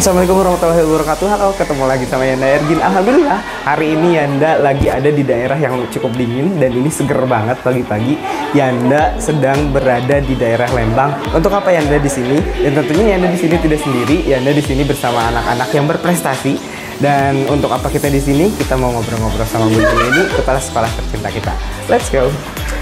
Assalamualaikum warahmatullahi wabarakatuh. Halo, ketemu lagi sama Yanda Ergin. Alhamdulillah, hari ini Yanda lagi ada di daerah yang cukup dingin dan ini seger banget pagi-pagi. Yanda sedang berada di daerah Lembang. Untuk apa Yanda di sini? Dan tentunya Yanda di sini tidak sendiri. Yanda di sini bersama anak-anak yang berprestasi. Dan untuk apa kita di sini? Kita mau ngobrol-ngobrol sama Bunda ini, kepala sekolah tercinta kita. Let's go.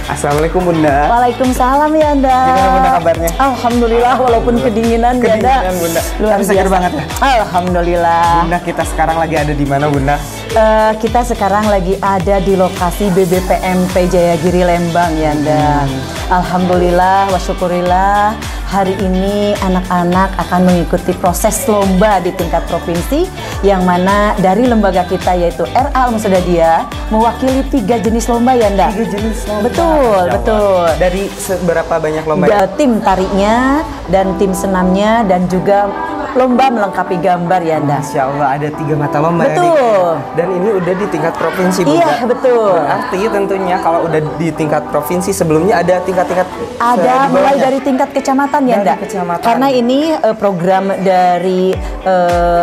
Assalamualaikum Bunda. Waalaikumsalam Yanda. Gimana Bunda kabarnya? Alhamdulillah, walaupun kedinginan Yanda. Bunda. Luar Tapi segar biasa banget ya. Alhamdulillah. Bunda, kita sekarang lagi ada di mana Bunda? Kita sekarang lagi ada di lokasi BBPMP Jayagiri Lembang Yanda. Alhamdulillah wa syukurillah, hari ini anak-anak akan mengikuti proses lomba di tingkat provinsi yang mana dari lembaga kita yaitu RA Al-Musadiyah mewakili 3 jenis lomba Yanda. 3 jenis lomba. Betul, betul. Dari seberapa banyak lomba? Tim tariknya dan tim senamnya dan juga lomba melengkapi gambar Yanda. Masya Allah, ada 3 mata lomba. Betul. Dan ini udah di tingkat provinsi Bunda. Iya, betul. Berarti tentunya kalau udah di tingkat provinsi, sebelumnya ada tingkat-tingkat. Ada mulai dari tingkat kecamatan Yanda. Dari kecamatan. Karena ini program dari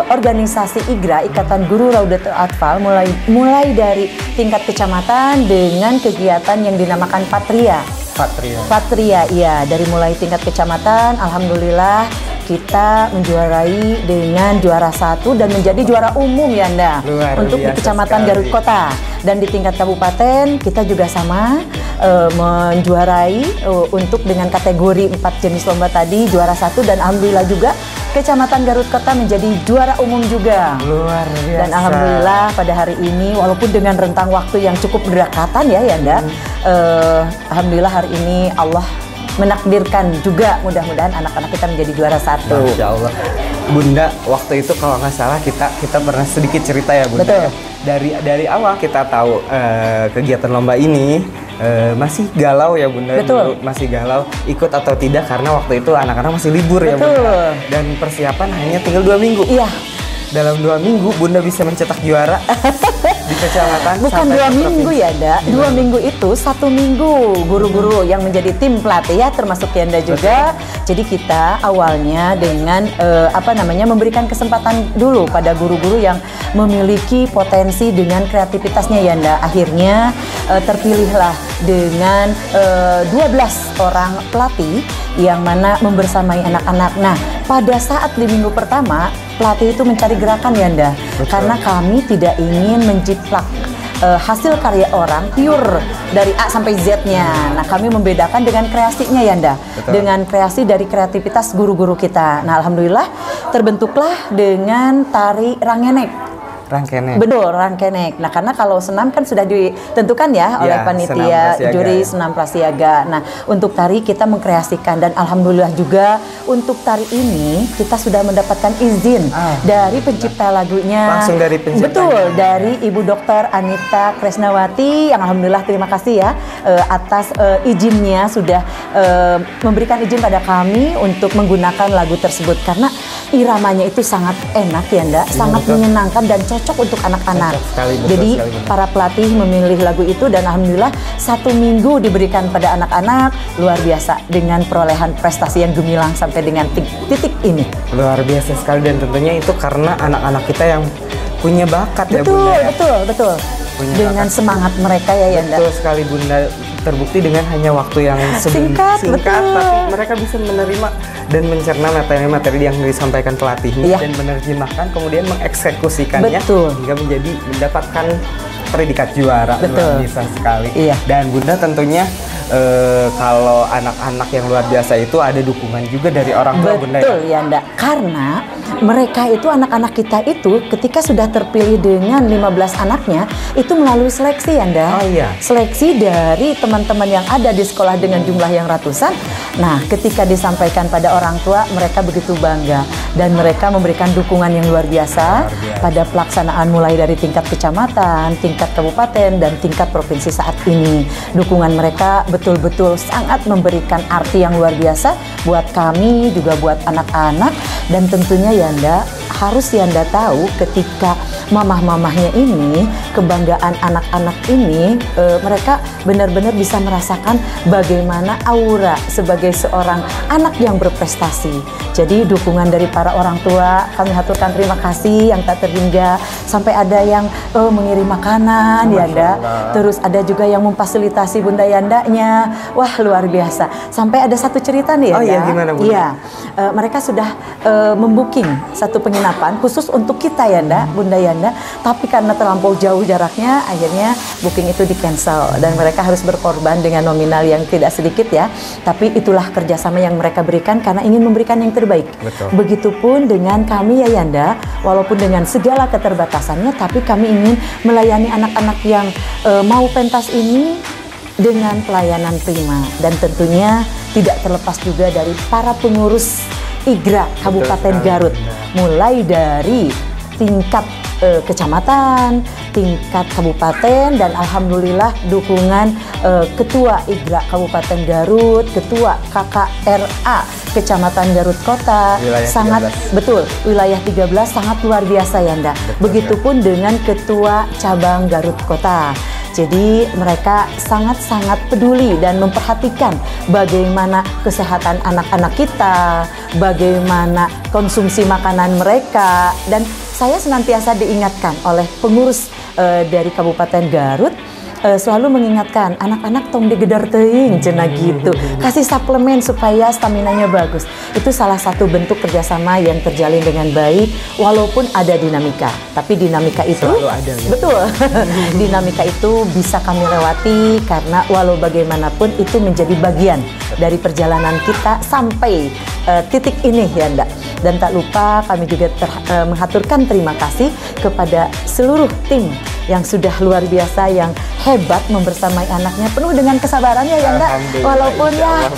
organisasi IGRA, Ikatan Guru Raudatul Atfal, mulai dari tingkat kecamatan dengan kegiatan yang dinamakan Patria. Patria, iya. Dari mulai tingkat kecamatan, alhamdulillah kita menjuarai dengan juara 1 dan menjadi juara umum Yanda untuk di Kecamatan sekali. Garut Kota. Dan di tingkat kabupaten kita juga sama menjuarai untuk dengan kategori 4 jenis lomba tadi juara 1 dan alhamdulillah juga Kecamatan Garut Kota menjadi juara umum juga. Luar biasa. Dan alhamdulillah pada hari ini walaupun dengan rentang waktu yang cukup berdekatan ya Yanda, alhamdulillah hari ini Allah menakdirkan juga mudah-mudahan anak-anak kita menjadi juara 1. Masya Allah. Bunda, waktu itu kalau nggak salah kita pernah sedikit cerita ya Bunda. Betul. Ya? Dari awal kita tahu kegiatan lomba ini masih galau ya Bunda. Betul. Dulu masih galau ikut atau tidak karena waktu itu anak-anak masih libur. Betul. Ya Bunda. Dan persiapan hanya tinggal 2 minggu. Iya. Dalam 2 miggu Bunda bisa mencetak juara di kecamatan. Bukan 2 minggu ya, Da. 2 minggu itu 1 minggu guru-guru yang menjadi tim pelatih ya, termasuk Yanda juga. Betul. Jadi kita awalnya dengan memberikan kesempatan dulu pada guru-guru yang memiliki potensi dengan kreativitasnya Yanda. Akhirnya terpilihlah dengan 12 orang pelatih yang mana membersamai anak-anak. Nah, pada saat di minggu pertama pelatih itu mencari gerakan Yanda. Betul. Karena kami tidak ingin menjiplak hasil karya orang pure dari A sampai Z-nya. Nah, kami membedakan dengan kreasinya Yanda. Betul. Dengan kreasi dari kreativitas guru-guru kita. Nah, alhamdulillah terbentuklah dengan tari Rangenek. Rangkenek. Betul, Rangkenek. Nah, karena kalau senam kan sudah ditentukan ya oleh panitia juri senam prasiaga. Nah, untuk tari kita mengkreasikan dan alhamdulillah juga untuk tari ini kita sudah mendapatkan izin dari pencipta lagunya. Langsung dari pencipta. Betul, dari Ibu Dr. Anita Kresnawati yang alhamdulillah terima kasih ya atas izinnya sudah memberikan izin pada kami untuk menggunakan lagu tersebut karena iramanya itu sangat enak ya, Nda, sangat menyenangkan dan cocok untuk anak-anak. Jadi para pelatih memilih lagu itu dan alhamdulillah 1 minggu diberikan pada anak-anak luar biasa dengan perolehan prestasi yang gemilang sampai dengan titik ini. Luar biasa sekali dan tentunya itu karena anak-anak kita yang punya bakat ya Bunda. Betul. Dengan bakat. Semangat mereka ya Yanda. Betul sekali Bunda. Terbukti dengan hanya waktu yang singkat tapi mereka bisa menerima dan mencerna materi-materi yang disampaikan pelatihnya dan menerjemahkan kemudian mengeksekusikannya hingga mendapatkan predikat juara. Luar biasa sekali. Dan Bunda tentunya kalau anak-anak yang luar biasa itu ada dukungan juga dari orang tua Bunda. Betul Yanda, karena mereka itu anak-anak kita itu ketika sudah terpilih dengan 15 anaknya itu melalui seleksi Yanda. Seleksi dari teman-teman yang ada di sekolah dengan jumlah yang ratusan. Nah, ketika disampaikan pada orang tua mereka begitu bangga dan mereka memberikan dukungan yang luar biasa pada pelaksanaan mulai dari tingkat kecamatan, tingkat kabupaten dan tingkat provinsi saat ini. Dukungan mereka betul-betul sangat memberikan arti yang luar biasa buat kami juga buat anak-anak dan tentunya Yanda harus Yanda tahu ketika mamah-mamahnya ini, kebanggaan anak-anak ini, mereka benar-benar bisa merasakan bagaimana aura sebagai seorang anak yang berprestasi. Jadi dukungan dari para orang tua, kami haturkan terima kasih yang tak terhingga. Sampai ada yang mengirim makanan, Yanda. Terus ada juga yang memfasilitasi Bunda Yandanya. Wah, luar biasa. Sampai ada satu cerita nih, Yanda. Oh iya, gimana, Bunda? Iya, mereka sudah membooking satu penginapan khusus untuk kita, Yanda, Bunda Yanda. Tapi karena terlampau jauh jaraknya, akhirnya booking itu di-cancel. Dan mereka harus berkorban dengan nominal yang tidak sedikit ya. Tapi itulah kerjasama yang mereka berikan karena ingin memberikan yang terbaik. Betul. Begitupun dengan kami ya Yanda, walaupun dengan segala keterbatasannya, tapi kami ingin melayani anak-anak yang mau pentas ini dengan pelayanan prima. Dan tentunya tidak terlepas juga dari para pengurus IGRA Kabupaten Garut. Mulai dari tingkat kecamatan, tingkat kabupaten, dan alhamdulillah dukungan Ketua IGRA Kabupaten Garut, Ketua KKRA Kecamatan Garut Kota, Wilayah sangat 13. betul, wilayah 13 sangat luar biasa Yanda. Begitupun dengan Ketua Cabang Garut Kota. Jadi mereka sangat-sangat peduli dan memperhatikan bagaimana kesehatan anak-anak kita, bagaimana konsumsi makanan mereka, dan saya senantiasa diingatkan oleh pengurus dari Kabupaten Garut, selalu mengingatkan anak-anak tong digedar teuing cenah gitu, kasih suplemen supaya staminanya bagus. Itu salah satu bentuk kerjasama yang terjalin dengan baik walaupun ada dinamika, tapi dinamika itu selalu ada ya? Betul. Dinamika itu bisa kami lewati karena walau bagaimanapun itu menjadi bagian dari perjalanan kita sampai titik ini ya Nda. Dan tak lupa kami juga menghaturkan terima kasih kepada seluruh tim yang sudah luar biasa, yang hebat membersamai anaknya penuh dengan kesabarannya ya Nda. Walaupun ya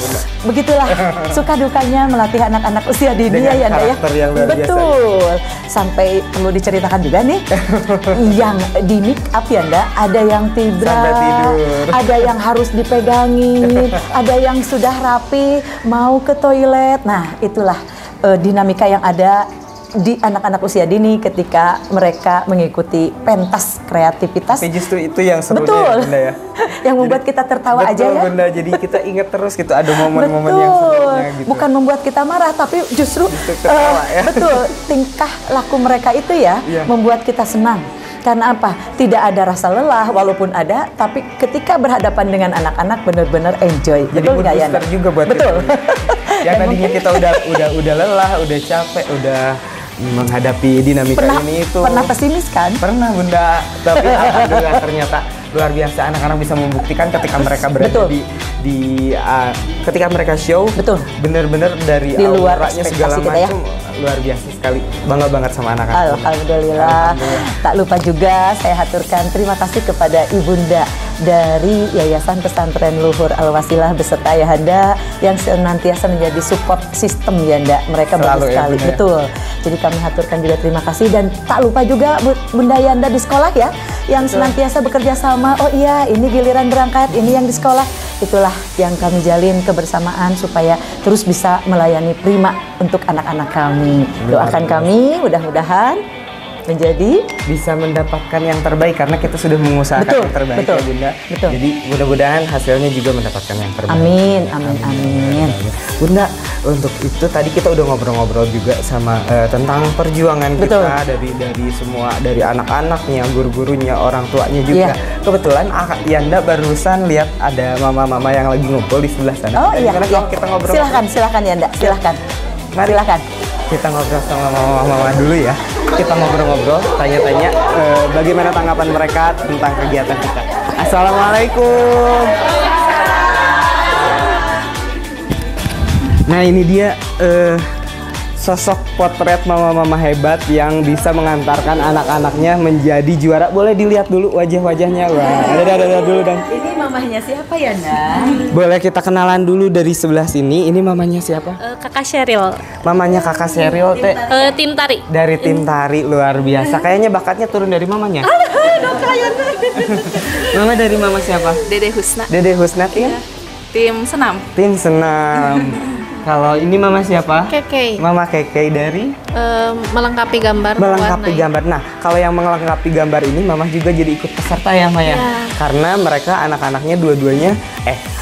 begitulah suka dukanya melatih anak-anak usia dini ya Nda ya. Yang luar Betul. Biasa. Sampai perlu diceritakan juga nih yang di make up ya Nda, ada yang tidur, ada yang harus dipegangin, ada yang sudah rapi mau ke toilet. Nah, itulah dinamika yang ada di anak-anak usia dini ketika mereka mengikuti pentas kreativitas. Tapi justru itu yang serunya betul. Ya, Bunda ya. Yang membuat kita tertawa betul, aja ya. Bunda, jadi kita ingat terus gitu ada momen-momen yang serunya gitu. Bukan membuat kita marah, tapi justru tertawa, ya. Betul, tingkah laku mereka itu ya membuat kita senang. Karena apa? Tidak ada rasa lelah, walaupun ada, tapi ketika berhadapan dengan anak-anak benar-benar enjoy. Jadi betul nggak ya? juga buat betul. Kita. Yang tadinya kita udah lelah, udah capek, udah menghadapi dinamika ini itu. Pernah pesimis kan? Pernah Bunda, tapi alhamdulillah ternyata luar biasa anak-anak bisa membuktikan ketika mereka berada di ketika mereka show. Betul. Bener-bener dari di luar auranya segala kita macam luar biasa sekali. Bangga banget sama anak-anak. Alhamdulillah. Tak lupa juga saya haturkan terima kasih kepada Ibunda dari Yayasan Pesantren Luhur Al-Wasilah beserta Ayahanda yang senantiasa menjadi support system ya Nda. Mereka bagus sekali. Ya, betul. Jadi kami haturkan juga terima kasih, dan tak lupa juga Bunda Yanda di sekolah ya yang senantiasa bekerja sama. Oh iya, ini giliran berangkat, ini yang di sekolah. Itulah yang kami jalin kebersamaan supaya terus bisa melayani prima untuk anak-anak kami. Doakan kami mudah-mudahan menjadi bisa mendapatkan yang terbaik karena kita sudah mengusahakan yang terbaik ya Bunda. Betul. Jadi mudah-mudahan hasilnya juga mendapatkan yang terbaik. Amin, amin, amin. Bunda, untuk itu tadi kita udah ngobrol-ngobrol juga sama tentang perjuangan kita dari semua, dari anak-anaknya, guru-gurunya, orang tuanya juga. Kebetulan Yanda barusan lihat ada mama-mama yang lagi ngumpul di sebelah sana. Oh iya, kita ngobrol. Silahkan Yanda, silahkan. Mari. Silahkan. Kita ngobrol sama mama-mama dulu ya. Kita ngobrol-ngobrol, tanya-tanya bagaimana tanggapan mereka tentang kegiatan kita. Assalamualaikum. Nah ini dia sosok potret mama-mama hebat yang bisa mengantarkan anak-anaknya menjadi juara. Boleh dilihat dulu wajah-wajahnya. Wah, ada dulu dong. Ini mamahnya siapa ya, Nda? Boleh kita kenalan dulu dari sebelah sini. Ini mamanya siapa? Kakak Sheryl. Mamanya Kakak Sheryl teh. Tim tari. Dari tim tari, luar biasa. Kayaknya bakatnya turun dari mamanya. Mama dari mama siapa? Dede Husna. Dede Husna tim? Tim senam. Tim senam. Kalau ini Mama siapa? Keke. Mama Keke dari Melengkapi gambar. melengkapi mewarnai. gambar. Nah, kalau yang melengkapi gambar ini Mama juga jadi ikut peserta ya, Maya? Ya. Karena mereka anak-anaknya dua-duanya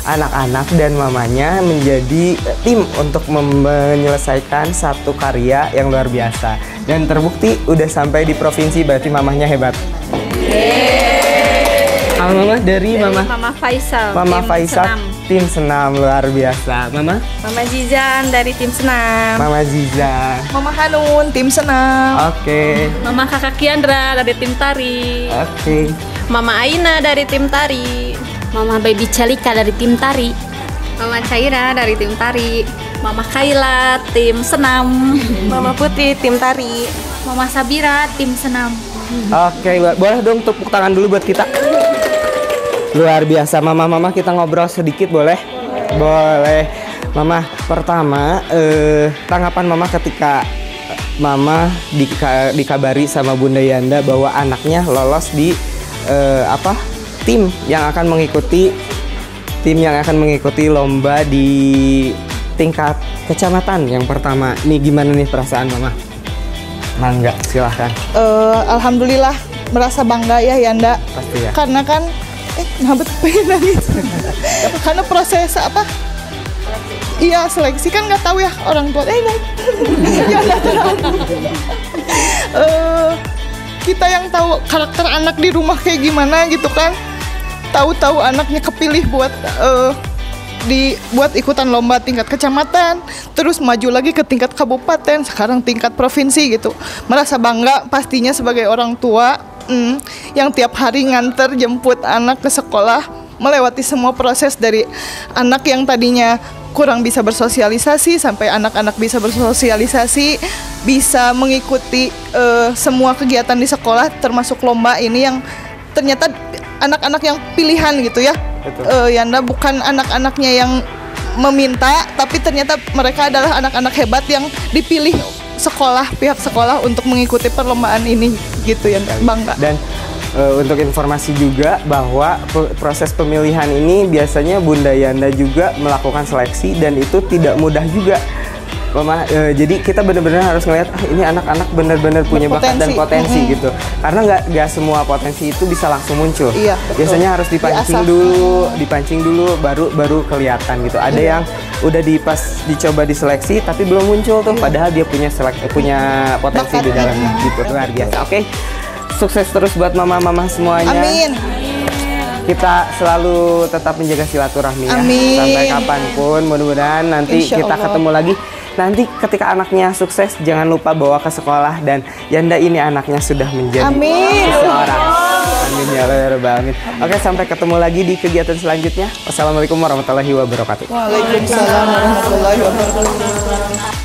anak-anak dan mamanya menjadi tim untuk menyelesaikan satu karya yang luar biasa. Dan terbukti udah sampai di provinsi, berarti mamanya hebat. Mama dari Mama Faisal. Mama tim Faisal, senam. tim senam luar biasa. Mama Zizan dari tim senam. Mama Ziza. Mama Hanun, tim senam. Oke. Mama Kakak Kiandra dari tim tari. Oke. Mama Aina dari tim tari. Mama Baby Celika dari tim tari. Mama Caira dari tim tari. Mama Kaila tim senam. Mama Putih, tim tari. Mama Sabira tim senam. Oke, boleh dong tepuk tangan dulu buat kita. Luar biasa, Mama kita ngobrol sedikit boleh? Boleh. Mama, pertama tanggapan Mama ketika Mama dikabari sama Bunda Yanda bahwa anaknya lolos di tim yang akan mengikuti lomba di tingkat kecamatan yang pertama. Nih gimana nih perasaan Mama? Mangga, silahkan. Alhamdulillah merasa bangga ya Yanda. Pasti ya. Karena kan ngabet pengen nangis. Karena proses Iya, seleksi kan nggak tahu ya orang tua. Yanda tenang. Kita yang tahu karakter anak di rumah kayak gimana gitu kan. Tahu-tahu anaknya kepilih buat buat ikutan lomba tingkat kecamatan, terus maju lagi ke tingkat kabupaten, sekarang tingkat provinsi gitu. Merasa bangga pastinya sebagai orang tua yang tiap hari nganter jemput anak ke sekolah, melewati semua proses dari anak yang tadinya kurang bisa bersosialisasi sampai anak-anak bisa bersosialisasi, bisa mengikuti semua kegiatan di sekolah termasuk lomba ini yang ternyata anak-anak yang pilihan gitu ya. Yanda bukan anak-anaknya yang meminta, tapi ternyata mereka adalah anak-anak hebat yang dipilih pihak sekolah untuk mengikuti perlombaan ini gitu ya, bangga. Dan untuk informasi juga bahwa proses pemilihan ini biasanya Bunda Yanda juga melakukan seleksi dan itu tidak mudah juga. Mama, jadi kita benar-benar harus ngelihat ini anak-anak benar-benar punya bakat dan potensi gitu. Karena nggak semua potensi itu bisa langsung muncul. Iya, betul. Biasanya harus dipancing dulu, baru kelihatan gitu. Ada yang udah dicoba diseleksi tapi belum muncul tuh, padahal dia punya potensi di dalamnya gitu. Luar biasa. Oke. Sukses terus buat mama-mama semuanya. Amin. Kita selalu tetap menjaga silaturahmi ya. Amin. Sampai kapanpun, mudah-mudahan nanti Insya kita Allah. ketemu lagi. Nanti ketika anaknya sukses, jangan lupa bawa ke sekolah. Dan Yanda ini anaknya sudah menjadi seseorang. Amin ya Allah ya Rabbal Alamin. Oke, sampai ketemu lagi di kegiatan selanjutnya. Wassalamualaikum warahmatullahi wabarakatuh. Waalaikumsalam warahmatullahi wabarakatuh.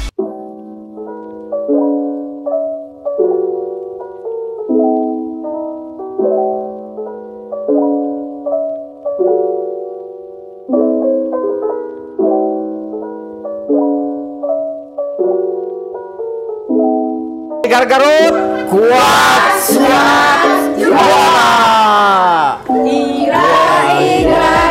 Garut kuat siap juara. Ira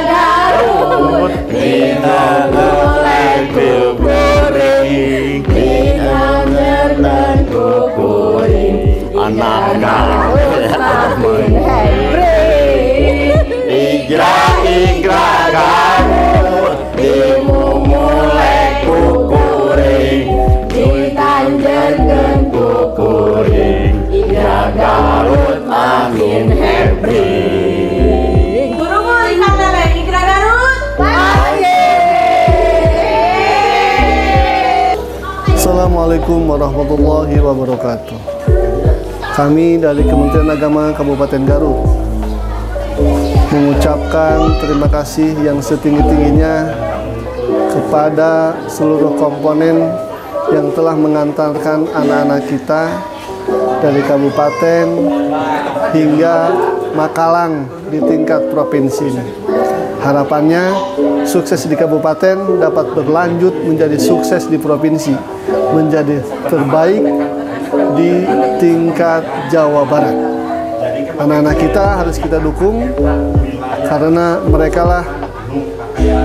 Garut tidak boleh kukuring, tidak dan kukuring. Anak Garut makin hebring. Igra Garut dimulai kukuring, ditanjengkeun kukuring. Igra Garut makin hebring. Guru mau ikut lagi Igra Garut? Assalamualaikum warahmatullahi wabarakatuh. Kami dari Kementerian Agama Kabupaten Garut mengucapkan terima kasih yang setinggi-tingginya kepada seluruh komponen yang telah mengantarkan anak-anak kita dari kabupaten hingga Makalang di tingkat provinsi ini. Harapannya sukses di kabupaten dapat berlanjut menjadi sukses di provinsi, menjadi terbaik di tingkat Jawa Barat. Anak-anak kita harus kita dukung karena merekalah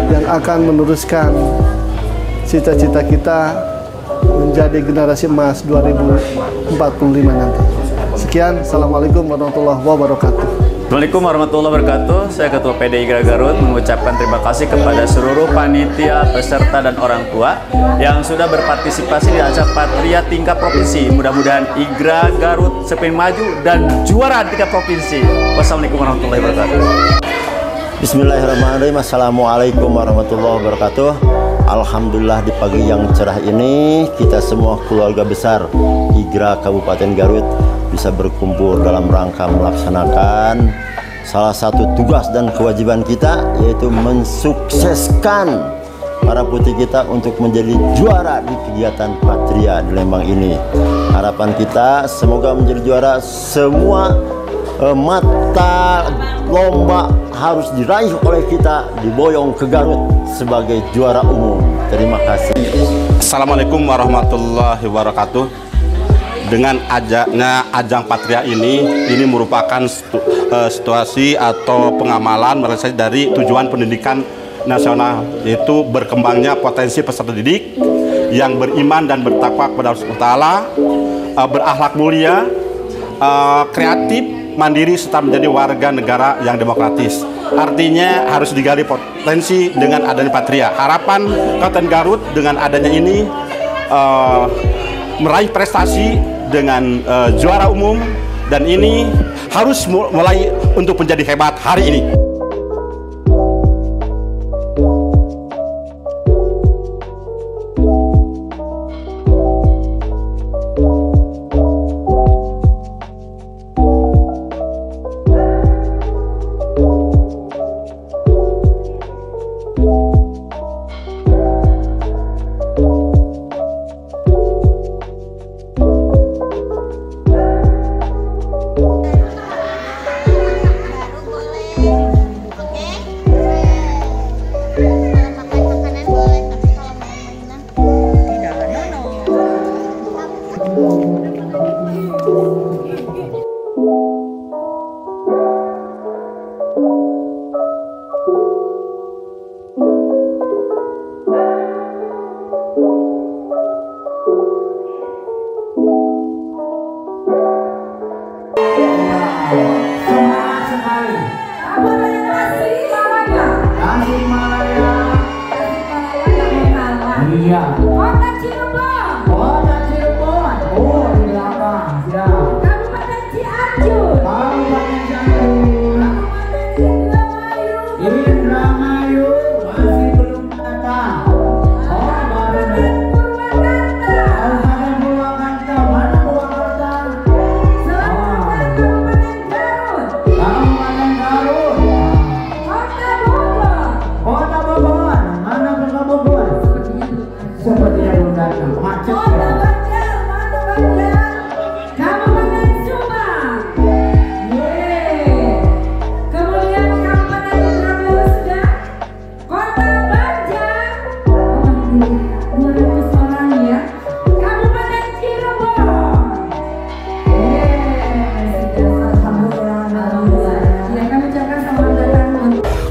yang akan meneruskan cita-cita kita menjadi generasi emas 2045 nanti. Sekian, Assalamualaikum warahmatullahi wabarakatuh. Assalamualaikum warahmatullahi wabarakatuh. Saya Ketua PD IGRA Garut mengucapkan terima kasih kepada seluruh panitia, peserta, dan orang tua yang sudah berpartisipasi di acara Patria tingkat provinsi. Mudah-mudahan IGRA Garut semakin maju dan juara tingkat provinsi. Wassalamualaikum warahmatullahi wabarakatuh. Bismillahirrahmanirrahim. Assalamualaikum warahmatullahi wabarakatuh. Alhamdulillah di pagi yang cerah ini kita semua keluarga besar IGRA Kabupaten Garut bisa berkumpul dalam rangka melaksanakan salah satu tugas dan kewajiban kita, yaitu mensukseskan para putri kita untuk menjadi juara di kegiatan Patria di Lembang ini. Harapan kita semoga menjadi juara, semua mata lomba harus diraih oleh kita, diboyong ke Garut sebagai juara umum. Terima kasih. Assalamualaikum warahmatullahi wabarakatuh. Dengan ajang Patria ini merupakan situasi atau pengamalan merealisasi dari tujuan pendidikan nasional, yaitu berkembangnya potensi peserta didik yang beriman dan bertakwa kepada Allah SWT, berakhlak mulia, kreatif, mandiri, serta menjadi warga negara yang demokratis. Artinya harus digali potensi dengan adanya Patria. Harapan Kabupaten Garut dengan adanya ini meraih prestasi dengan juara umum, dan ini harus mulai untuk menjadi hebat hari ini.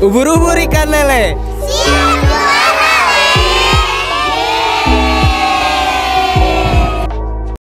Ubur-ubur ikan lele. Siap.